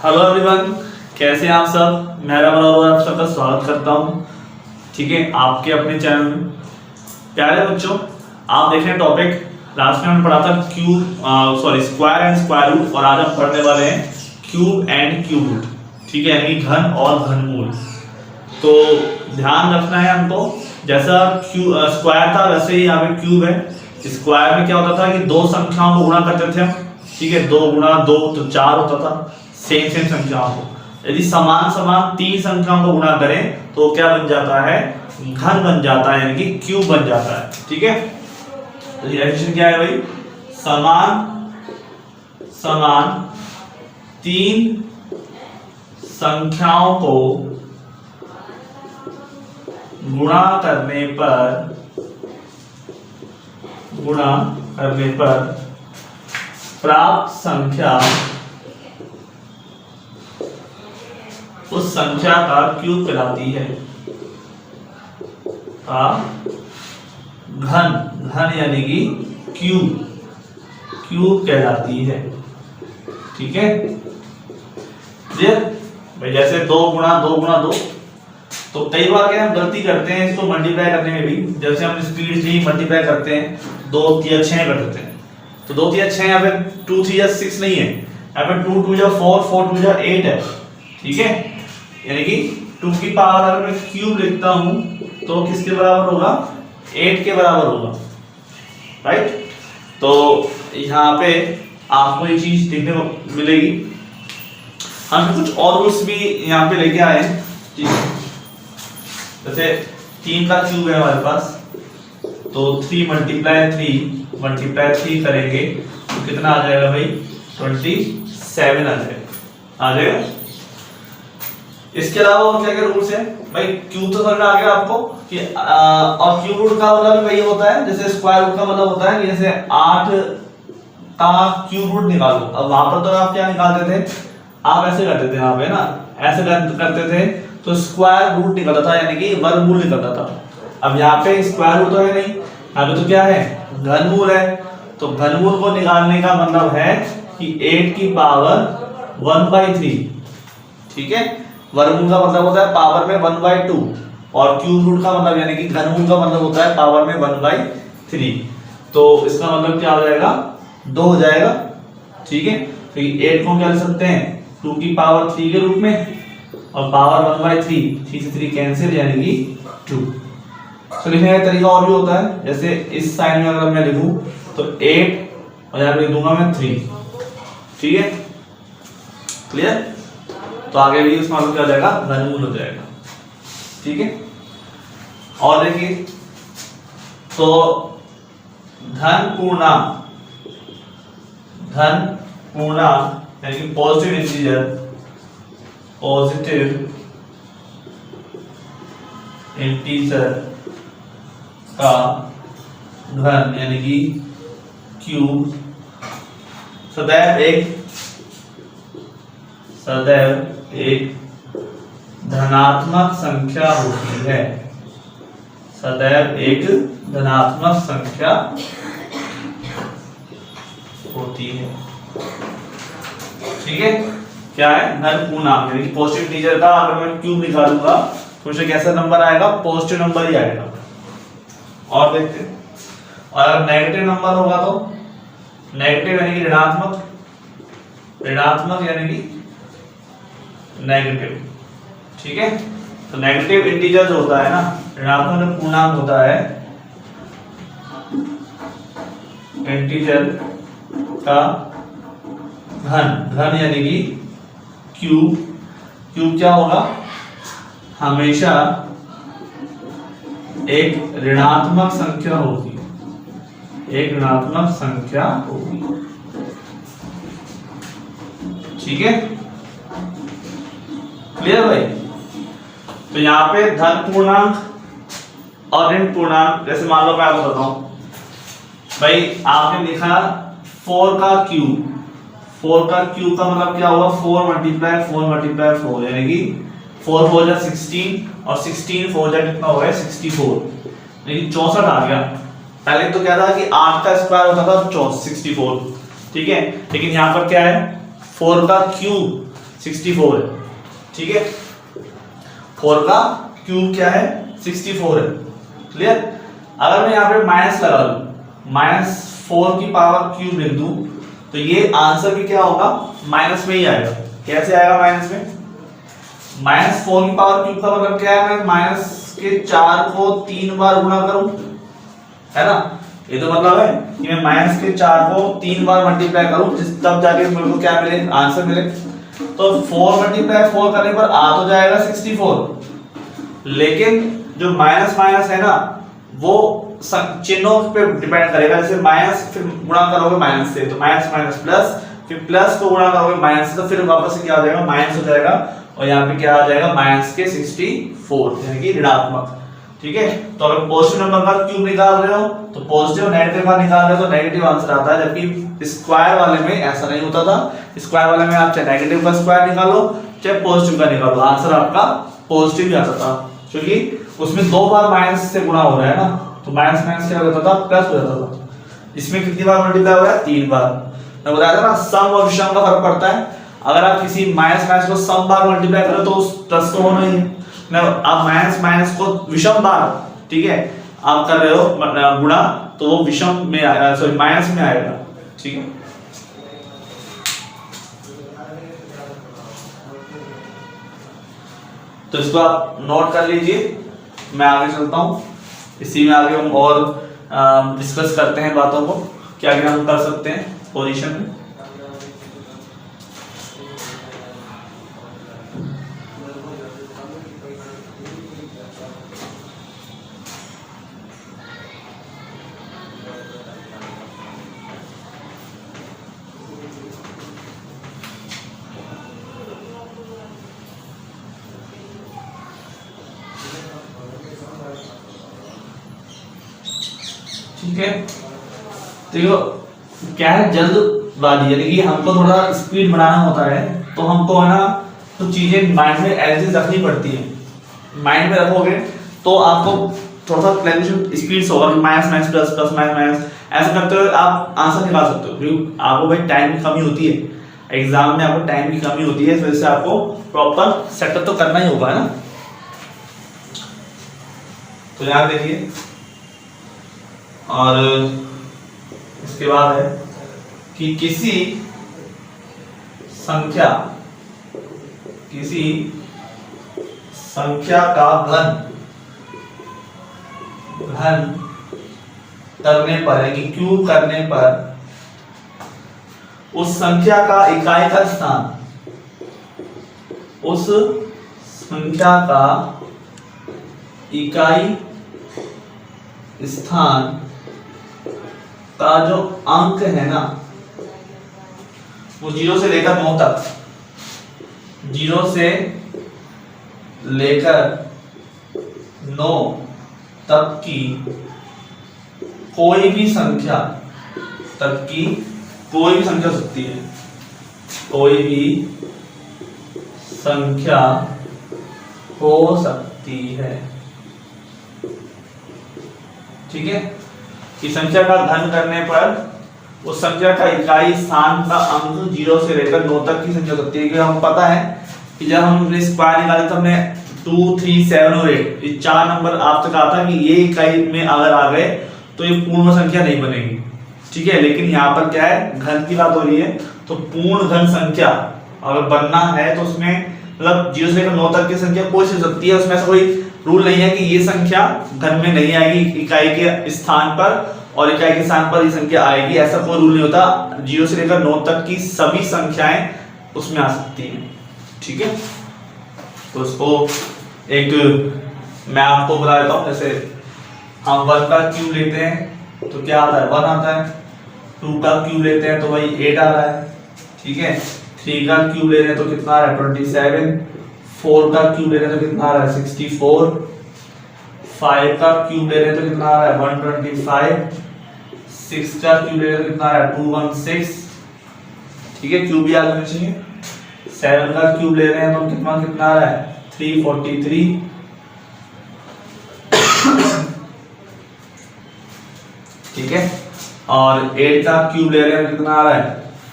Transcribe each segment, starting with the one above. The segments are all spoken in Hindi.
हेलो एवरीवन, कैसे हैं आप सब। मेरा बराबर आप सबका स्वागत करता हूं। ठीक है, आपके अपने चैनल में। प्यारे बच्चों, आप देख रहे हैं टॉपिक लास्ट में हमने पढ़ा था स्क्वायर एंड स्क्वायर रूट, और आज हम पढ़ने वाले हैं क्यूब एंड क्यूब रूट। ठीक है, यानी कि घन और घनमूल। तो ध्यान रखना है हमको, जैसा स्क्वायर था वैसे ही यहाँ पे क्यूब है। स्क्वायर में क्या होता था कि दो संख्याओं को गुणा करते थे हम। ठीक है, 2 गुणा 2 तो 4 होता था, सेम संख्याओं को। यदि समान समान 3 संख्याओं को गुणा करें तो क्या बन जाता है, घन बन जाता है, यानी कि क्यूब बन जाता है। ठीक है, तो डेफिनेशन क्या है भाई, समान समान 3 संख्याओं को गुणा करने पर प्राप्त संख्या उस संख्या का क्यूब कहलाती है। घन यानी कि क्यूब कहलाती है। ठीक है, भाई जैसे 2 गुणा 2 तो कई बार क्या हम गलती करते हैं इसको मल्टीप्लाई करने में भी। जैसे हम स्पीड से ही मल्टीप्लाई करते हैं, 2 3 6 कर देते हैं, तो 2 3 6 यहाँ पे 2 3 6 नहीं है, यहाँ पे 2 2 4 4 2 8 है। ठीक है, यानी कि 2 की पावर अगर मैं क्यूब लिखता हूं तो किसके बराबर होगा, 8 के बराबर होगा। राइट, तो यहाँ पे आपको ये चीज देखने को मिलेगी। हम कुछ और रूल्स भी यहाँ पे लेके आए हैं। ठीक है, जैसे 3 का क्यूब है हमारे पास, तो 3 मल्टीप्लाई 3 करेंगे तो कितना आ जाएगा भाई, 27 आ जाएगा। इसके अलावा और क्या क्या रूल्स है भाई, क्यूब तो समझ में आ गया आपको कि और क्यूब रूट का मतलब वही होता है जैसे स्क्वायर रूट का मतलब होता है कि जैसे 8 का क्यूब रूट निकालो। अब वहां पर तो आप क्या निकालते थे, आप ऐसे करते थे, यहाँ पे ना ऐसे करते थे तो स्क्वायर रूट निकलता था, यानी कि वर्गमूल निकलता था। अब यहाँ पे स्क्वायर रूट तो है नहीं, यहाँ पे तो क्या है, घनमूल है। तो घनमूल को निकालने का मतलब है कि 8 की पावर 1/3। ठीक है, वर्गमूल का मतलब होता है पावर में 1/2, और क्यूब रूट का मतलब यानी कि घनमूल का मतलब होता है पावर में 1/3। तो इसका मतलब क्या हो जाएगा, 2 हो जाएगा। ठीक है, तो 8 को क्या लिख सकते हैं, 2 की पावर 3 के रूप में, और पावर 1/3, 3 से 3 कैंसिल, यानी कि 2। तो लिखने का तरीका और भी होता है, जैसे इस साइन में अगर मैं लिखूं तो 8 और यहाँ पे लिख दूंगा मैं 3। ठीक है, क्लियर। तो आगे भी उसका मतलब क्या हो जाएगा, घनमूल हो जाएगा। ठीक है, और देखिए तो धन पूर्णांक यानी कि पॉजिटिव इंटीजर का घन यानी कि क्यूब सदैव एक धनात्मक संख्या होती है। सदैव एक धनात्मक संख्या होती है। ठीक है, क्या है, धन पूर्णांक यानी कि पॉजिटिव इंटीजर का अगर मैं क्यूब निकालूंगा तो उससे कैसा नंबर आएगा, पॉजिटिव नंबर ही आएगा। और देखते हैं, और अगर नेगेटिव नंबर होगा तो नेगेटिव यानी कि ऋणात्मक यानी कि नेगेटिव। ठीक है, तो नेगेटिव इंटीजर जो होता है ना, ऋणात्मक पूर्णांक होता है, इंटीजर का घन यानी कि क्यूब क्या होगा, हमेशा एक ऋणात्मक संख्या होगी, ठीक है, क्लियर भाई। तो यहाँ पे धन पूर्णांक और ऋण पूर्णांक, जैसे मान लो मैं आपको बताता हूं भाई, आपने लिखा 4 का क्यूब का मतलब क्या हुआ, 4 मल्टीप्लाई 4 यानी कि 4 4 जा 16 और 16 4 जा कितना हो गया, 64, यानी 64 आ गया। पहले तो क्या था कि 8 का स्क्वायर होता था 64, ठीक है, लेकिन यहाँ पर क्या है, 4 का क्यूब 64 है, ठीक है। 4 का क्यूब क्या है 64 है, क्लियर। अगर मैं यहाँ पे माइनस लगा दूं, -4 की पावर क्यूब लिख दूं, तो ये आंसर भी क्या होगा माइनस में ही आएगा। कैसे आएगा माइनस में? -4 की पावर क्यूब का मतलब क्या है, मैं माइनस के 4 को 3 बार गुणा करूं, है ना। ये तो मतलब है कि मैं माइनस के 4 को 3 बार मल्टीप्लाई करूं, तब जाके मेरे को क्या मिले, आंसर मिले। तो 4 मल्टीप्लाई 4 करने पर आ तो जाएगा 64, लेकिन जो माइनस माइनस है ना वो चिन्हों पे डिपेंड करेगा। जैसे माइनस फिर गुणा करोगे माइनस से तो माइनस माइनस प्लस, फिर प्लस को गुणा करोगे माइनस से तो फिर वापस से क्या हो जाएगा माइनस हो जाएगा, और यहाँ पे क्या आ जाएगा माइनस के 64 यानी कि ऋणात्मक, ठीक है। तो अगर पॉजिटिव नंबर का क्यूब निकाल रहे हो तो पॉजिटिव, नेगेटिव का निकाल रहे हो तो नेगेटिव आंसर आता है, जबकि स्क्वायर वाले में ऐसा नहीं होता था। स्क्वायर वाले में आप चाहे नेगेटिव का स्क्वायर निकालो चाहे पॉजिटिव का निकालो, आंसर आपका पॉजिटिव ही आता था, क्योंकि उसमें 2 बार माइनस से गुणा हो रहा है ना, तो माइनस माइनस क्या हो जाता था प्लस हो जाता था। इसमें कितनी बार मल्टीप्लाई हो रहा है 3 बार। मैं बताया था ना सम और विषम का फर्क पड़ता है। अगर आप किसी माइनस माइनस को सम बार मल्टीप्लाई करो तो उस प्लस तो होना ही है, आप माइनस माइनस को विषम बार, ठीक है, आप कर रहे हो गुणा, तो वो विषम में आएगा, सॉरी माइनस में आएगा, ठीक है। तो इसको आप नोट कर लीजिए, मैं आगे चलता हूं। इसी में आगे हम और डिस्कस करते हैं बातों को, क्या क्या हम कर सकते हैं पोजीशन में। ठीक है, देखो क्या है जल्दबाजी, यानी कि हमको थोड़ा स्पीड बढ़ाना होता है, तो हमको है ना तो चीजें माइंड में एज रखनी पड़ती है। माइंड में रखोगे तो आपको थोड़ा सा कैलकुलेशन स्पीड से होगा, minus minus plus plus minus minus, ऐसा करते हुए आप आंसर निकाल सकते हो। क्योंकि आपको भाई टाइम की कमी होती है, एग्जाम में आपको टाइम की कमी होती है, तो इससे आपको प्रॉपर सेटअप तो करना ही होगा, है ना। तो यहाँ देखिए, और इसके बाद है कि किसी संख्या का घन करने पर, यानी क्यूब करने पर उस संख्या का इकाई का स्थान, उस संख्या का इकाई स्थान का जो अंक है ना वो 0 से लेकर 9 तक, 0 से लेकर 9 तक की कोई भी संख्या हो सकती है, कोई भी संख्या हो सकती है, ठीक है। कि संख्या का घन करने पर उस संख्या का इकाई स्थान का अंक 0 से लेकर 9 तक की संख्या होती है। हमें पता है कि जब हमने स्क्वायर निकाले तो हमने 2, 3, 7 और 8 ये 4 नंबर आप तक आता कि ये इकाई में अगर आ गए तो ये पूर्ण संख्या नहीं बनेगी, ठीक है। लेकिन यहाँ पर क्या है घन की बात हो रही है, तो पूर्ण घन संख्या अगर बनना है तो उसमें मतलब 0 से लेकर 9 तक की संख्या कोई हो सकती है, उसमें से कोई रूल नहीं है कि ये संख्या घन में नहीं आएगी इकाई के स्थान पर और इकाई के स्थान पर ये संख्या आएगी, ऐसा कोई रूल नहीं होता। 0 से लेकर 9 तक की सभी संख्याएं उसमें आ सकती हैं, ठीक है। तो इसको एक मैं आपको बता देता हूं, जैसे हम 1 का क्यूब लेते हैं तो क्या आता है 1 आता है, 2 का क्यूब लेते हैं तो वही 8 आ रहा है, ठीक है। 3 का क्यूब ले रहे हैं तो कितना आ रहा है 27, 4 का क्यूब ले रहे हैं तो कितना आ रहा है 64, 5 का क्यूब ले रहे हैं तो कितना आ रहा है 125, 6 का क्यूब ले रहे हैं तो कितना आ रहा है 216, ठीक है, क्यूब याद होना चाहिए। 7 का क्यूब ले रहे हैं तो कितना आ रहा है 343, ठीक है। और 8 का क्यूब ले रहे हैं तो कितना आ रहा है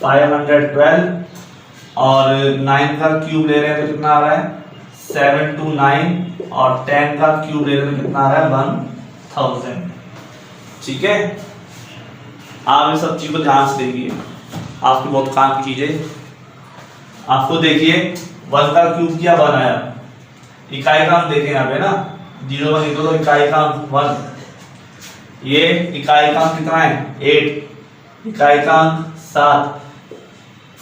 512, और 9 का क्यूब ले रहे हैं तो कितना आ रहा है 7 to 9 और 10 का क्यूब ले रहे हैं तो कितना आ रहा है 1000। ठीक है, आप ये सब चीज को ध्यान से देखिए, आपके बहुत काम की चीजें। आपको देखिए 1 का क्यूब किया 1 आया, इकाई का हम देखें यहाँ पे ना 0 1 तो इकाई का 1, ये इकाई का कितना है 8, इकाई का 7,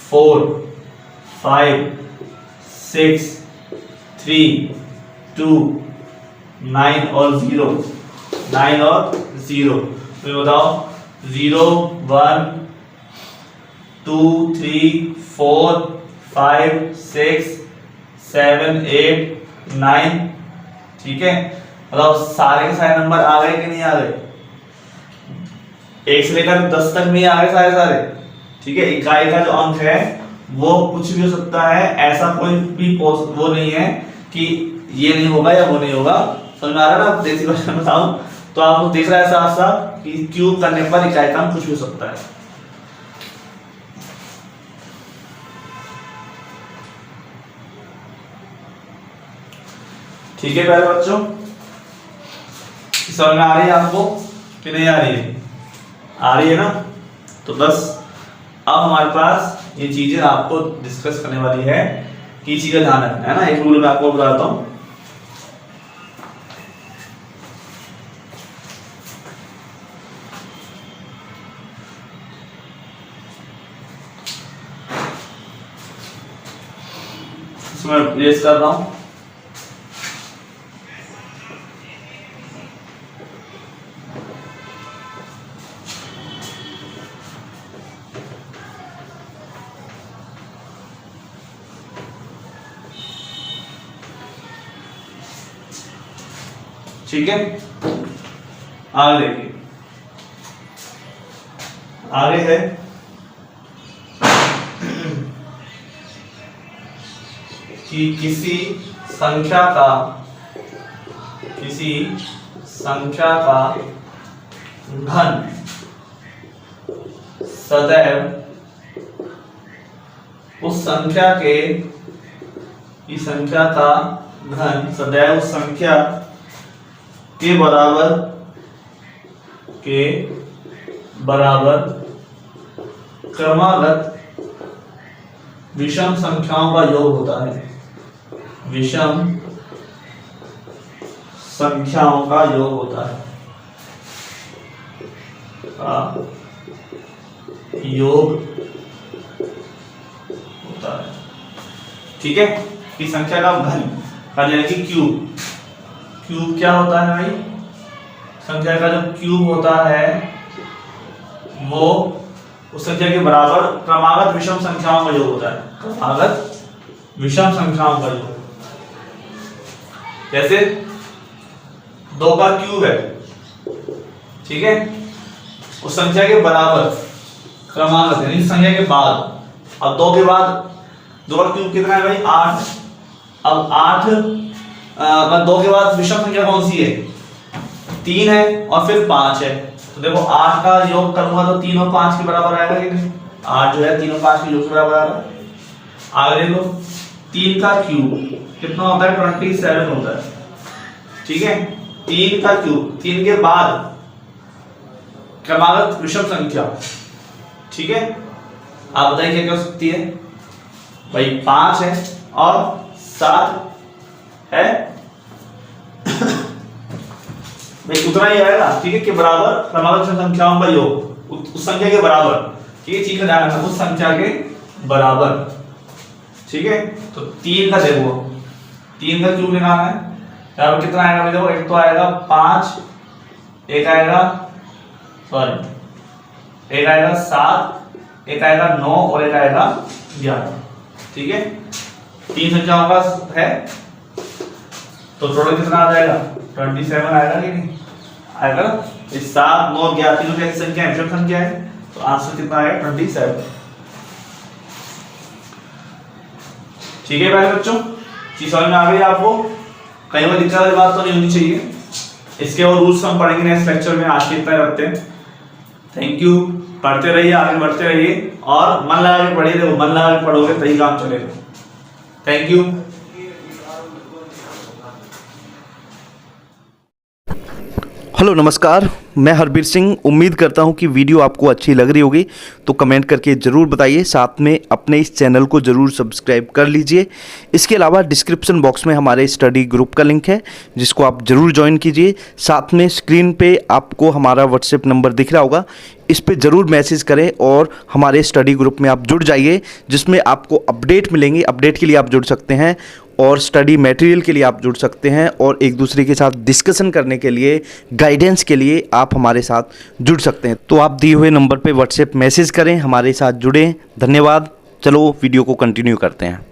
4 5 6 3 2 9 और 0, 9 और 0। तो बताओ 0 1 2 3 4 5 6 7 8 9। ठीक है, मतलब सारे के सारे नंबर आ गए कि नहीं आ गए, 1 से लेकर 10 तक में आ गए सारे सारे। ठीक है, इकाई का जो अंक है वो कुछ भी हो सकता है, ऐसा कोई भी वो नहीं है कि ये नहीं होगा या वो नहीं होगा। समझ में आ रहा है ना, देसी भाषा में बताऊं तो आपको दिख रहा है साफ साफ कि क्यूब करने पर इकाई का अंक कुछ भी हो सकता है। ठीक है प्यारे बच्चों, समझ में आ रही है आपको कि नहीं आ रही है? आ रही है ना। तो बस अब हमारे पास ये चीजें आपको डिस्कस करने वाली है कि चीज का ध्यान रखना है ना। एक रूल मैं आपको बताता हूं, इसमें प्लेस कर रहा हूं। ठीक है, आगे देखिए, आगे है कि किसी संख्या का घन सदैव उस संख्या का घन सदैव उस संख्या के बराबर क्रमागत विषम संख्याओं का योग होता है। विषम संख्याओं का योग होता है, योग होता है। ठीक है, कि संख्या का घन यानी कि क्यूब क्या होता है भाई, संख्या का जो क्यूब होता है वो उस संख्या के बराबर क्रमागत विषम संख्याओं का योग होता है। क्रमागत विषम संख्याओं का योग, जैसे 2 का क्यूब है, ठीक है, उस संख्या के बराबर क्रमागत यानी संख्या के बाद। अब 2 के बाद 2 का क्यूब कितना है भाई 8। अब 8 2 के बाद विषम संख्या कौन सी है 3 है और फिर 5 है। तो देखो 8 का योग करूंगा तो 3 और 5 के बराबर आएगा कि नहीं, 8 जो है 3 और 5 के योग के बराबर आ रहा है। आगे देखो 3 का क्यूब कितना होता है 27 होता है। ठीक है, 3 का क्यूब 3 के बाद क्रमागत विषम संख्या। ठीक है, आप बताइए क्या क्या हो सकती है भाई, 5 है और 7 है भाई, उतना ही आएगा। ठीक है, के बराबर क्रमागत संख्याओं का योग उस संख्या के बराबर। ठीक है, चीज का ध्यान रखना, उस संख्या के बराबर। ठीक है, तो 3 का देखो 3 का क्यूब निकालना है, यहाँ पर कितना आएगा देखो, एक तो आएगा 5, एक आएगा 7, एक आएगा 9 और एक आएगा 11। ठीक है, 3 संख्याओं का है तो टोटल कितना आ जाएगा 27 आएगा कि नहीं आएगा ना। 7 9 11 तीनों कैसी संख्या है, विषम संख्या है, तो आंसर कितना आएगा 27। ठीक है भाई बच्चों, चीज समझ में आ गई आपको, कहीं पर दिक्कत वाली बात तो नहीं होनी चाहिए। इसके और रूल्स हम पढ़ेंगे नेक्स्ट लेक्चर में। आज के इतना रखते हैं, थैंक यू। पढ़ते रहिए, आगे बढ़ते रहिए और मन लगा के पढ़िए। देखो मन लगा के पढ़ोगे तभी काम चलेगा। Thank you. हेलो नमस्कार, मैं हरबीर सिंह। उम्मीद करता हूं कि वीडियो आपको अच्छी लग रही होगी, तो कमेंट करके ज़रूर बताइए। साथ में अपने इस चैनल को ज़रूर सब्सक्राइब कर लीजिए। इसके अलावा डिस्क्रिप्शन बॉक्स में हमारे स्टडी ग्रुप का लिंक है, जिसको आप ज़रूर ज्वाइन कीजिए। साथ में स्क्रीन पे आपको हमारा व्हाट्सएप नंबर दिख रहा होगा, इस पे ज़रूर मैसेज करें और हमारे स्टडी ग्रुप में आप जुड़ जाइए, जिसमें आपको अपडेट मिलेंगे। अपडेट के लिए आप जुड़ सकते हैं और स्टडी मटेरियल के लिए आप जुड़ सकते हैं और एक दूसरे के साथ डिस्कशन करने के लिए, गाइडेंस के लिए आप हमारे साथ जुड़ सकते हैं। तो आप दिए हुए नंबर पे व्हाट्सएप मैसेज करें, हमारे साथ जुड़ें। धन्यवाद। चलो वीडियो को कंटिन्यू करते हैं।